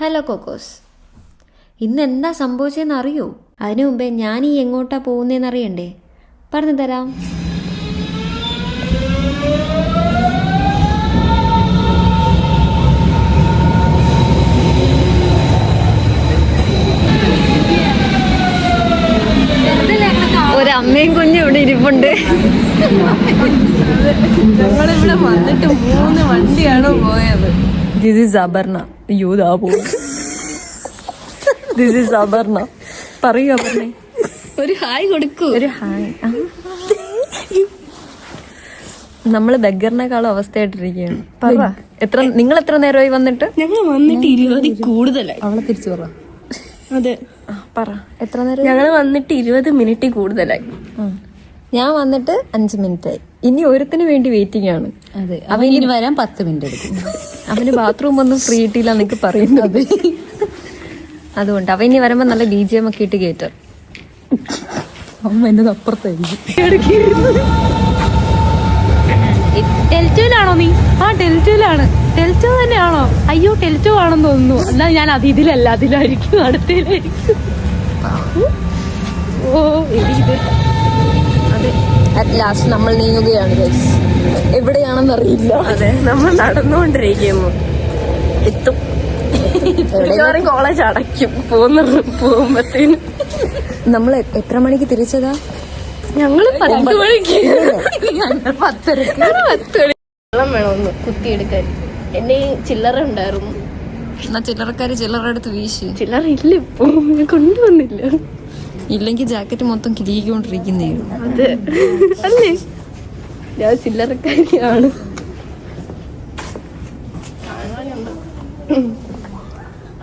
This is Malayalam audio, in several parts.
ഹലോ കോക്കോസ്, ഇന്ന് എന്താ സംഭവിച്ചതെന്ന് അറിയോ? അതിനു മുമ്പേ ഞാൻ ഈ എങ്ങോട്ടാ പോകുന്നതെന്ന് അറിയണ്ടേ? പറഞ്ഞു തരാം. ഒരമ്മയും കുഞ്ഞും ഇവിടെ ഇരിപ്പുണ്ട്. ഞങ്ങളിവിടെ വന്നിട്ട് 3 വണ്ടിയാണ് പോയത്. This is Aparna. അയ്യോ ദാ പോകും. This is Aparna. പറയൂ അപർണ, ഒരു ഹായ് കൊടുക്കൂ. ഒരു ഹായ്. നമ്മള് ബെഗറിനേക്കാളും അവസ്ഥയായിട്ടിരിക്കുകയാണ്. നിങ്ങൾ എത്ര നേരമായി വന്നിട്ട്? ഞങ്ങൾ വന്നിട്ട് 20 കൂടുതലായി. അവളെ തിരിച്ചു പറ. അതെ, പറ എത്ര നേരം? ഞങ്ങൾ വന്നിട്ട് 20 മിനിറ്റ് കൂടുതലായി. ഞാൻ വന്നിട്ട് 5 മിനിറ്റായി. ഇനി ഒരുത്തിന് വേണ്ടി വെയിറ്റിംഗ് ആണ്. അതെ, അവന് വരാൻ 10 മിനിറ്റ് എടുക്കും. അവന് ബാത്റൂം ഒന്നും ഫ്രീ ഇട്ടില്ല എന്നൊക്കെ പറയുന്നത്. അതുകൊണ്ട് അവൻ ഇനി വരുമ്പോ നല്ല BGM ഒക്കെ ഇട്ട് കയറ്റും. അമ്മ എന്നത് അപ്പുറത്തായിരിക്കും. ടെൽറ്റോയിലാണോ നീ? ആ ടെൽറ്റോയിലാണ്. ടെൽറ്റോ തന്നെയാണോ? അയ്യോ ടെൽറ്റോ ആണെന്ന് തോന്നുന്നു. എന്നാൽ ഞാൻ ഇതിലല്ല, അതിലായിരിക്കും, അടുത്തതിലായിരിക്കും. ഓ ഇത് അറ്റ് ലാസ്റ്റ് നമ്മൾ നീങ്ങുകയാണ് ഗൈസ്. എവിടെയാണെന്ന് അറിയില്ല. അതെ, നമ്മൾ നടന്നുകൊണ്ടിരിക്കുന്നു. എത്തും. കോളേജ് അടയ്ക്കും പോകുമ്പത്തേന്. നമ്മൾ എത്ര മണിക്ക് തിരിച്ചതാ? ഞങ്ങള് 10 മണിക്ക്. 10 വെള്ളം വേണമെന്ന് കുത്തിയെടുക്കാൻ. എന്നെ ചില്ലറ ഉണ്ടായിരുന്നു. എന്നാ ചില്ലറക്കാര് ചില്ലറ എടുത്ത് വീശി. ചില്ലറ ഇല്ല ഇപ്പൊ, കൊണ്ടുവന്നില്ല. ഇല്ലെങ്കിൽ ജാക്കറ്റ് മൊത്തം കിരിക്കൊണ്ടിരിക്കുന്നേ. അതെ അല്ലേ, ഞാൻ ചില്ലറക്കാരിയാണ്.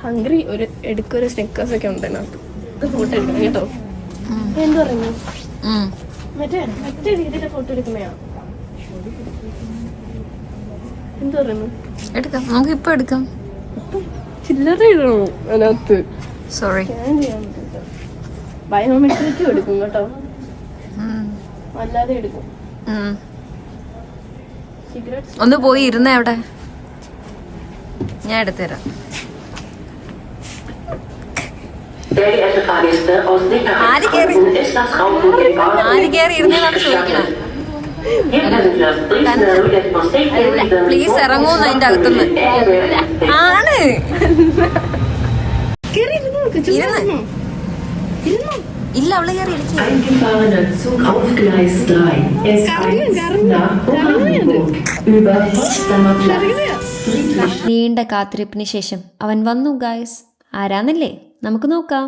ഹംഗ്രി എടുക്കൊരു സ്നിക്കേഴ്സ് ഒക്കെ ഉണ്ട് അതിനകത്ത്. ഫോട്ടോ എടുക്കണം കേട്ടോ. എന്ത് പറഞ്ഞു? മറ്റേ രീതിയിലെ ഫോട്ടോ എടുക്കുന്നയാ. എന്ത് പറയുന്നു? എടുക്കാം, നമുക്ക് ഇപ്പൊ എടുക്കാം. ചില്ലറ ഇടണോ അതിനകത്ത്? സോറി, ഞാൻ ചെയ്യാൻ പറ്റില്ല. ബയോമെട്രിക്കും എടുക്കും കേട്ടോ, അല്ലാതെ എടുക്കും. സിഗരറ്റ് ഒന്ന് പോയി ഇരുന്നേ അവിടെ, ഞാൻ എടുത്തുതരാം. ആര് കയറി ഇരുന്നാണ് ചോദിക്കണം. പ്ലീസ് ഇറങ്ങൂന്ന് അതിന്റെ അകത്തുനിന്ന്. ആണ് ഇല്ല, അവള് കയറി നീണ്ട കാത്തിരിപ്പിന് ശേഷം അവൻ വന്നു ഗായ്സ്. ആരാന്നല്ലേ നമുക്ക് നോക്കാം.